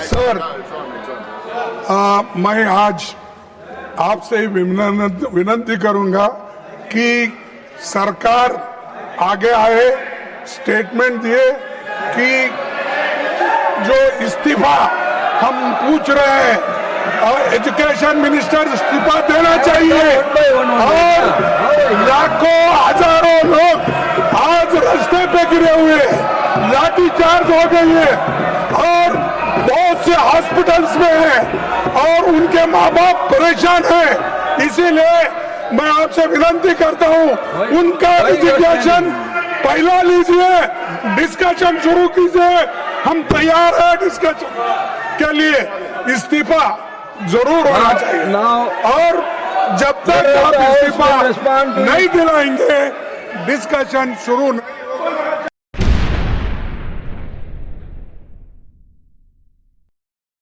Sir, मैं आज आपसे विनंती करूंगा कि सरकार आगे आए, स्टेटमेंट दिए कि जो इस्तीफा हम पूछ रहे हैं, एजुकेशन मिनिस्टर इस्तीफा देना चाहिए। और लाखों हजारों लोग आज रास्ते पे गिरे हुए, लाठीचार्ज हो गई है और बहुत से हॉस्पिटल्स में हैं और उनके माँ बाप परेशान हैं। इसीलिए मैं आपसे विनंती करता हूँ, उनका रिजिग्नेशन पहला लीजिए, डिस्कशन शुरू कीजिए। हम तैयार हैं डिस्कशन के लिए। इस्तीफा जरूर होना चाहिए और जब तक आप इस्तीफा नहीं दिलाएंगे, डिस्कशन शुरू नहीं